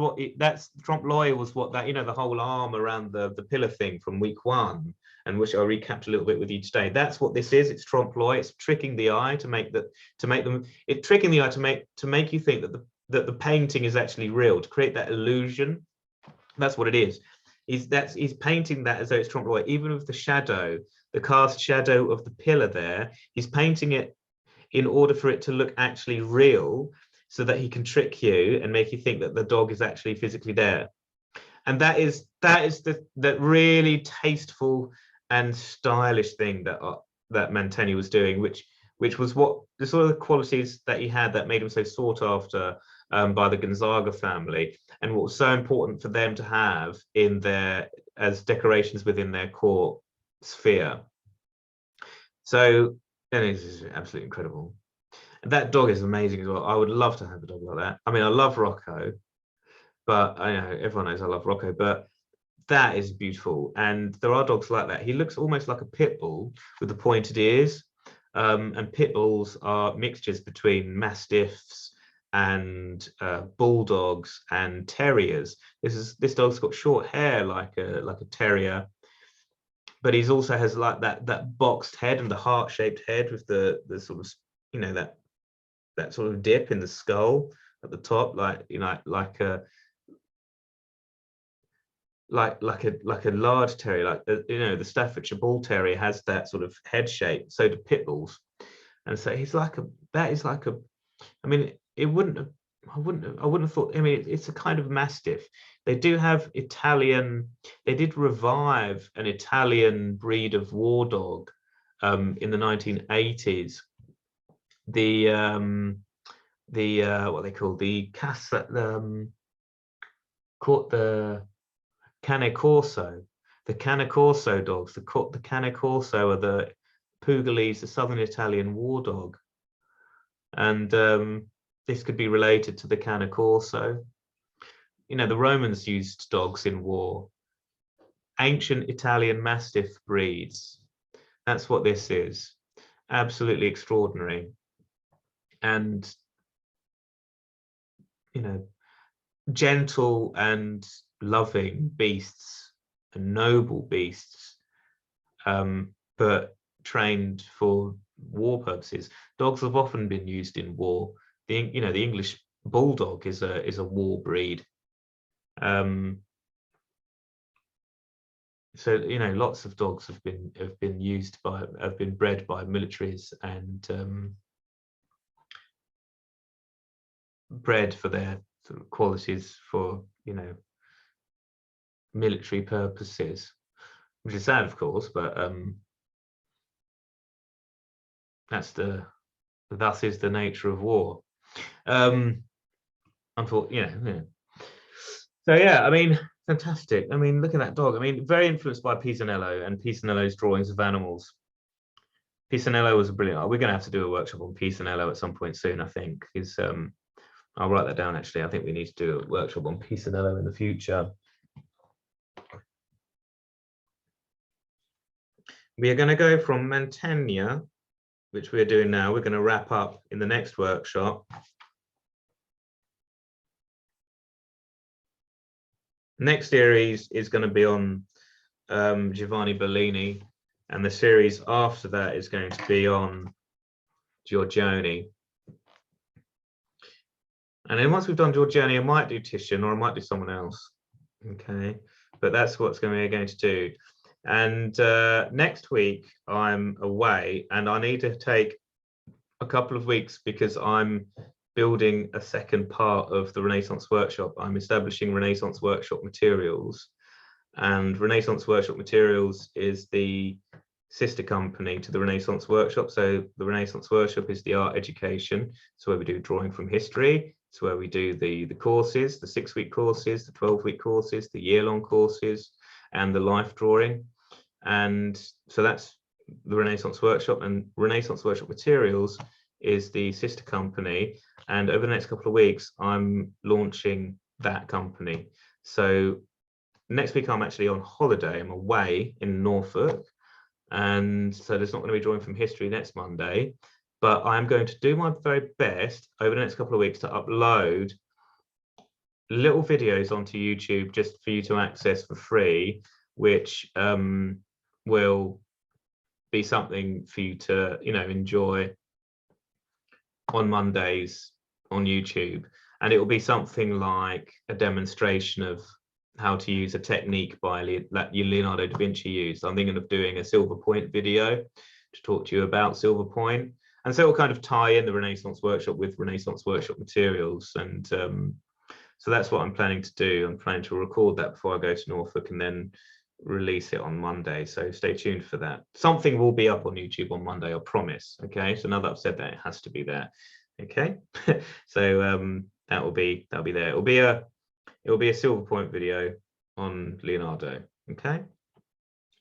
trompe l'oeil was what that, you know, the whole arm around the pillar thing from week 1, and which I'll recap a little bit with you today. That's what this is. It's trompe l'oeil. It's tricking the eye to make tricking the eye to make you think that the painting is actually real, to create that illusion. That's what it is. He's painting that as though it's trompe l'oeil, even with the shadow, the cast shadow of the pillar there. He's painting it in order for it to look actually real, so that he can trick you and make you think that the dog is actually physically there. And that is the really tasteful and stylish thing that Mantegna was doing, which was what the sort of qualities that he had that made him so sought after by the Gonzaga family, and what was so important for them to have in their as decorations within their court sphere. So, and it's absolutely incredible. That dog is amazing as well. I would love to have a dog like that. I mean, I love Rocco, but I know everyone knows I love Rocco, but that is beautiful. And there are dogs like that. He looks almost like a pit bull with the pointed ears. And pit bulls are mixtures between mastiffs and bulldogs and terriers. This dog's got short hair like a terrier, but he's also has like that boxed head and the heart-shaped head with the sort of, you know, that sort of dip in the skull at the top, like, you know, like a large terrier, like you know, the Staffordshire Bull Terrier has that sort of head shape. So do pit bulls, and so he's like that is like a. I mean, I wouldn't have thought. I mean, it's a kind of mastiff. They do have Italian. They did revive an Italian breed of war dog in the 1980s. The what they call the Cane Corso. The Cane Corso dogs. The Cane Corso are the Pugliese, the southern Italian war dog, and this could be related to the Cane Corso. You know, the Romans used dogs in war. Ancient Italian Mastiff breeds. That's what this is. Absolutely extraordinary. And, you know, gentle and loving beasts and noble beasts, but trained for war purposes. Dogs have often been used in war. The English bulldog is a war breed. So, you know, lots of dogs have been bred by militaries and bred for their sort of qualities for, you know, military purposes, which is sad, of course, but thus is the nature of war. Unfortunately, yeah. So yeah, I mean, fantastic. I mean, look at that dog. I mean, very influenced by Pisanello and Pisanello's drawings of animals. Pisanello was a brilliant. We're going to have to do a workshop on Pisanello at some point soon, I think. I'll write that down, actually. I think we need to do a workshop on Pisanello in the future. We are going to go from Mantegna, which we're doing now. We're going to wrap up in the next workshop. Next series is going to be on Giovanni Bellini, and the series after that is going to be on Giorgione. And then once we've done Giorgione, I might do Titian, or I might do someone else. Okay, but that's what's going to do. And next week I'm away, and I need to take a couple of weeks because I'm building a second part of the Renaissance Workshop. I'm establishing Renaissance Workshop Materials, and Renaissance Workshop Materials is the sister company to the Renaissance Workshop. So the Renaissance Workshop is the art education. So where we do drawing from history. It's where we do the courses, the 6-week courses, the 12-week courses, the year-long courses, and the life drawing. And so that's the Renaissance Workshop, and Renaissance Workshop Materials is the sister company. And over the next couple of weeks, I'm launching that company. So next week, I'm actually on holiday. I'm away in Norfolk. And so there's not going to be drawing from history next Monday, but I'm going to do my very best over the next couple of weeks to upload little videos onto YouTube just for you to access for free, which will be something for you to, you know, enjoy on Mondays on YouTube. And it will be something like a demonstration of how to use a technique that Leonardo da Vinci used. I'm thinking of doing a silver point video to talk to you about silver point. And so it'll kind of tie in the Renaissance workshop with Renaissance workshop materials. And so that's what I'm planning to do. I'm planning to record that before I go to Norfolk and then release it on Monday. So stay tuned for that. Something will be up on YouTube on Monday, I promise. Okay. So now that I've said that, it has to be there. Okay. So that'll be there. It'll be a silver point video on Leonardo. Okay.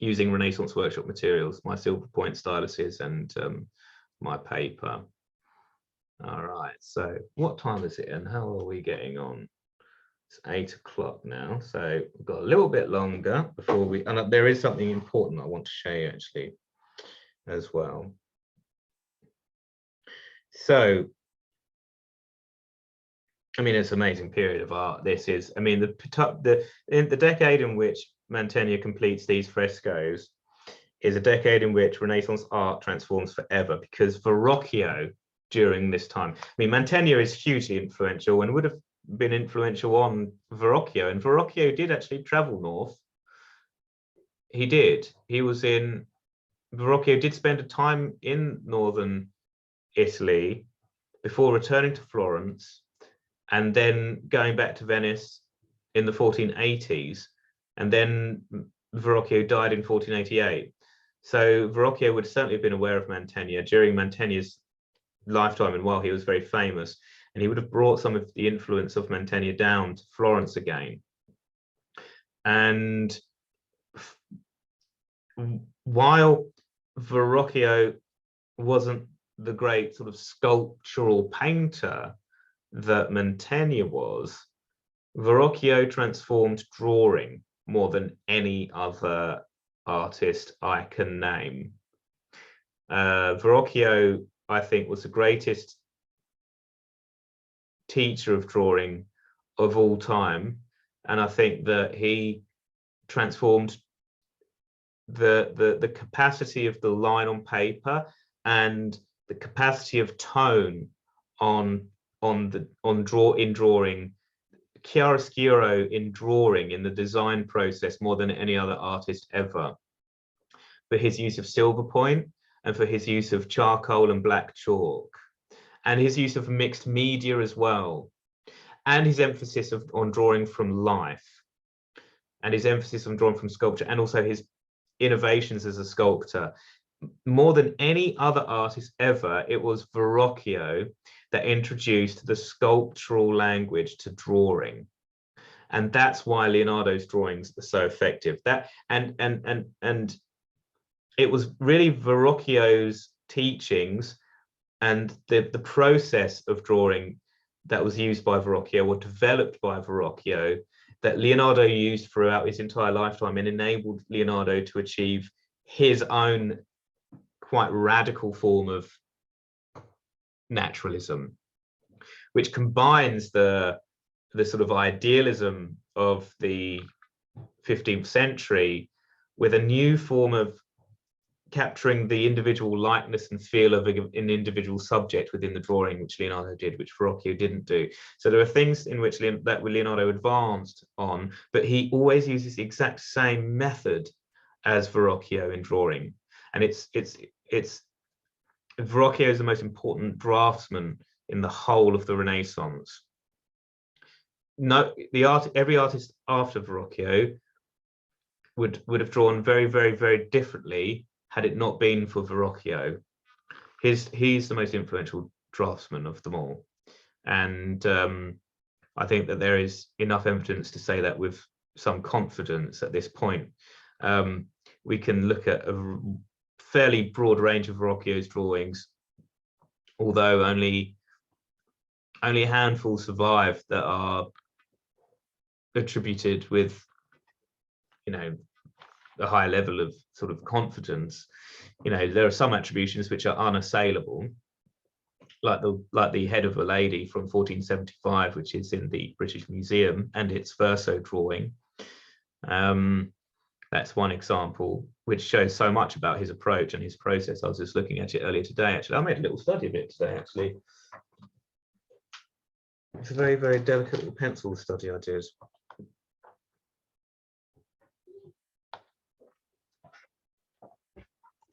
Using Renaissance workshop materials, my silver point styluses and my paper. All right. So what time is it and how are we getting on? It's 8 o'clock now, so we've got a little bit longer before we, and there is something important I want to show you actually as well. So, I mean, it's an amazing period of art. This is, I mean, the decade in which Mantegna completes these frescoes is a decade in which Renaissance art transforms forever, because Verrocchio during this time, I mean, Mantegna is hugely influential and would have been influential on Verrocchio, and Verrocchio did actually travel north. He did. Verrocchio did spend a time in northern Italy before returning to Florence and then going back to Venice in the 1480s, and then Verrocchio died in 1488. So Verrocchio would certainly have been aware of Mantegna during Mantegna's lifetime and while he was very famous. And he would have brought some of the influence of Mantegna down to Florence again. And while Verrocchio wasn't the great sort of sculptural painter that Mantegna was, Verrocchio transformed drawing more than any other artist I can name. Verrocchio, I think, was the greatest teacher of drawing of all time, and I think that he transformed the capacity of the line on paper and the capacity of tone in drawing, chiaroscuro in drawing, in the design process, more than any other artist ever. For his use of silver point and for his use of charcoal and black chalk, and his use of mixed media as well, and his emphasis on drawing from life, and his emphasis on drawing from sculpture, and also his innovations as a sculptor. More than any other artist ever, it was Verrocchio that introduced the sculptural language to drawing. And that's why Leonardo's drawings are so effective. And it was really Verrocchio's teachings and the process of drawing that was used by Verrocchio or developed by Verrocchio that Leonardo used throughout his entire lifetime and enabled Leonardo to achieve his own quite radical form of naturalism, which combines the sort of idealism of the 15th century with a new form of capturing the individual likeness and feel of an individual subject within the drawing, which Leonardo did, which Verrocchio didn't do. So there are things in which Leonardo advanced on, but he always uses the exact same method as Verrocchio in drawing. And Verrocchio is the most important draftsman in the whole of the Renaissance. Every artist after Verrocchio would have drawn very, very, very differently had it not been for Verrocchio. He's the most influential draftsman of them all. And I think that there is enough evidence to say that with some confidence at this point. We can look at a fairly broad range of Verrocchio's drawings, although only a handful survive that are attributed with, you know, a high level of sort of confidence. You know, there are some attributions which are unassailable, like the head of a lady from 1475, which is in the British Museum, and its verso drawing. That's one example, which shows so much about his approach and his process. I was just looking at it earlier today, actually. I made a little study of it today, actually. It's a very, very delicate little pencil study I did.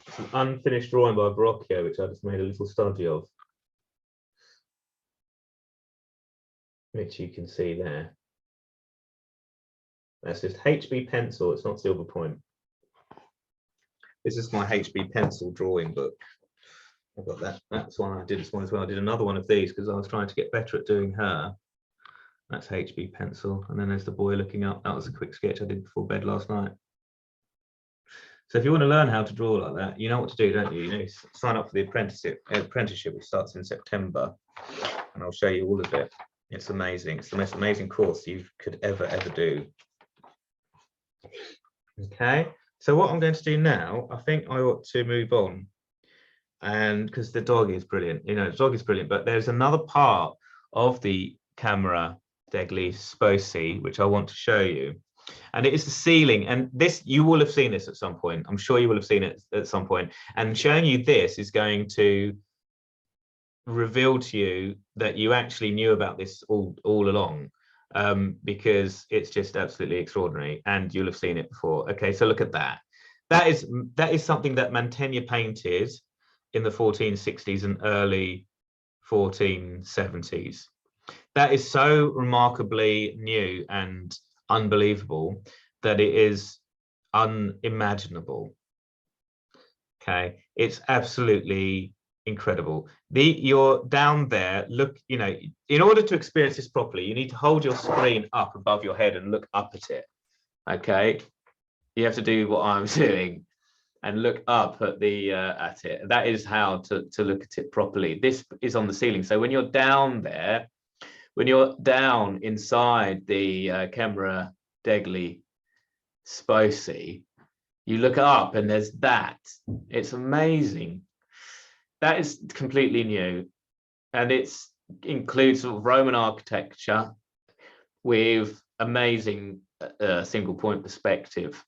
It's an unfinished drawing by Verrocchio, which I just made a little study of, which you can see there. That's just HB pencil, it's not silver point. This is my HB pencil drawing book. I've got that. That's one I did this one as well. I did another one of these because I was trying to get better at doing her. That's HB pencil. And then there's the boy looking up. That was a quick sketch I did before bed last night. So if you want to learn how to draw like that, you know what to do, don't you? You know, sign up for the apprenticeship, which starts in September. And I'll show you all of it. It's amazing. It's the most amazing course you could ever do. Okay, so what I'm going to do now, I think I ought to move on, and because the dog is brilliant, you know, the dog is brilliant, but there's another part of the camera degli sposi which I want to show you, and it is the ceiling. And this, you will have seen this at some point. I'm sure you will have seen it at some point, and showing you this is going to reveal to you that you actually knew about this all along. Because it's just absolutely extraordinary, and you'll have seen it before. Okay, so look at that. That is something that Mantegna painted in the 1460s and early 1470s. That is so remarkably new and unbelievable that it is unimaginable. Okay, it's absolutely incredible. You're down there, look, you know, in order to experience this properly, you need to hold your screen up above your head and look up at it. Okay, you have to do what I'm doing and look up at it. That is how to look at it properly. This is on the ceiling, so when you're down there, when you're down inside the camera degli sposi, you look up and there's that. It's amazing. That is completely new, and it includes sort of Roman architecture with amazing single point perspective,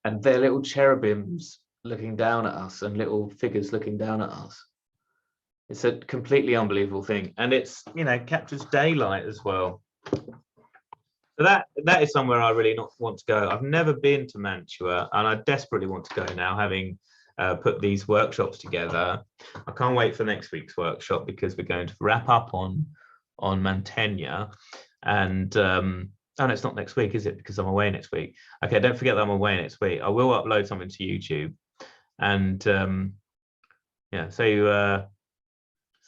and they're little cherubims looking down at us and little figures looking down at us. It's a completely unbelievable thing, and it's, you know, captures daylight as well. So that is somewhere I really want to go. I've never been to Mantua, and I desperately want to go now, having put these workshops together. I can't wait for next week's workshop because we're going to wrap up on Mantegna, and oh, no, it's not next week, is it? Because I'm away next week. Okay, don't forget that I'm away next week. I will upload something to YouTube, and yeah, so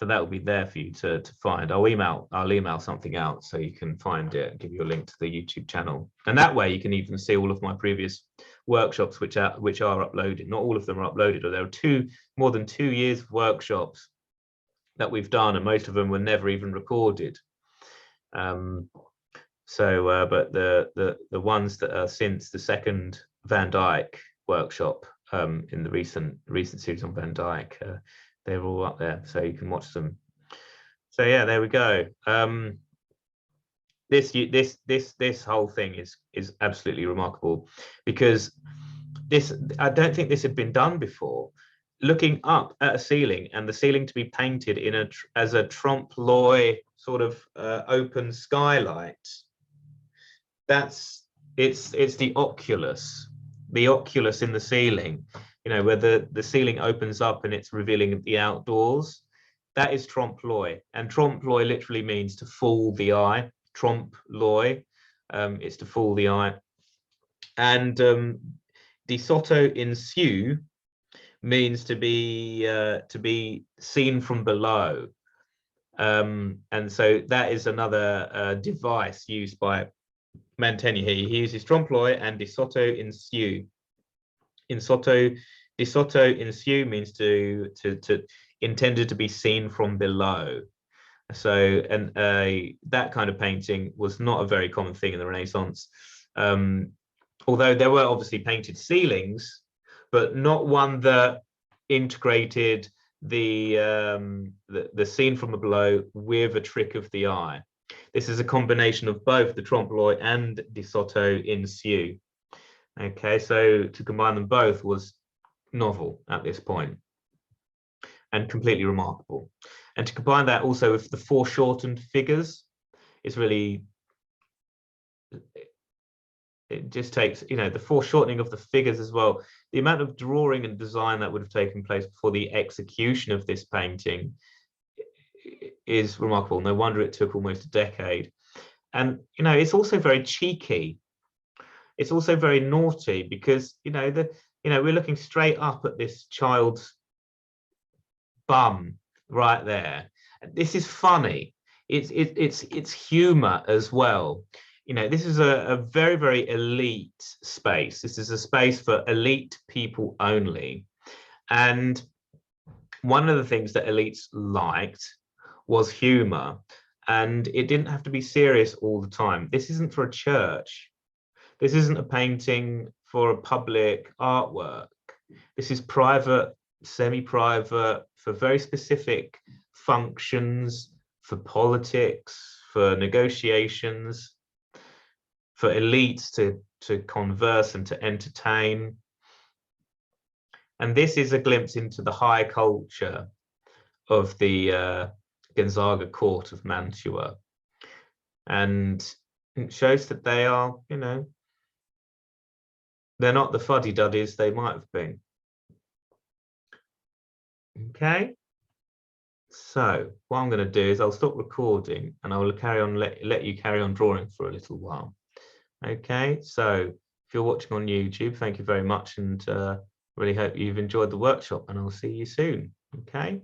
that will be there for you to find. I'll email something out so you can find it and give you a link to the YouTube channel. And that way you can even see all of my previous workshops, which are uploaded. Not all of them are uploaded, or there are more than 2 years of workshops that we've done, and most of them were never even recorded. But the ones that are since the second Van Dyck workshop in the recent series on Van Dyck, they're all up there, so you can watch them. So yeah, there we go. This whole thing is absolutely remarkable, because I don't think this had been done before. Looking up at a ceiling, and the ceiling to be painted as a trompe l'oeil sort of open skylight. It's the oculus in the ceiling, you know, where the ceiling opens up and it's revealing the outdoors. That is trompe l'oeil, and trompe l'oeil literally means to fool the eye. Trompe l'oeil, it's to fool the eye. And di sotto in su means to be seen from below. And so that is another device used by Mantegna here. He uses trompe l'oeil and di sotto in su. Di sotto in su means to intended to be seen from below. So, and that kind of painting was not a very common thing in the Renaissance. Although there were obviously painted ceilings, but not one that integrated the scene from below with a trick of the eye. This is a combination of both the trompe l'oeil and di sotto in su. Okay, so to combine them both was novel at this point and completely remarkable. And to combine that also with the foreshortened figures is really, it just takes, you know, the foreshortening of the figures as well. The amount of drawing and design that would have taken place before the execution of this painting is remarkable. No wonder it took almost a decade. And, you know, it's also very cheeky. It's also very naughty because, you know, we're looking straight up at this child's bum right there. This is funny. It's humor as well. You know, this is a very, very elite space. This is a space for elite people only. And one of the things that elites liked was humor, and it didn't have to be serious all the time. This isn't for a church. This isn't a painting for a public artwork. This is private, semi-private, for very specific functions, for politics, for negotiations, for elites to converse and to entertain. And this is a glimpse into the high culture of the Gonzaga court of Mantua. And it shows that they are, you know, they're not the fuddy-duddies they might have been. Okay, so what I'm going to do is I'll stop recording and I will carry on, let you carry on drawing for a little while. Okay, so if you're watching on YouTube, thank you very much, and really hope you've enjoyed the workshop, and I'll see you soon. Okay.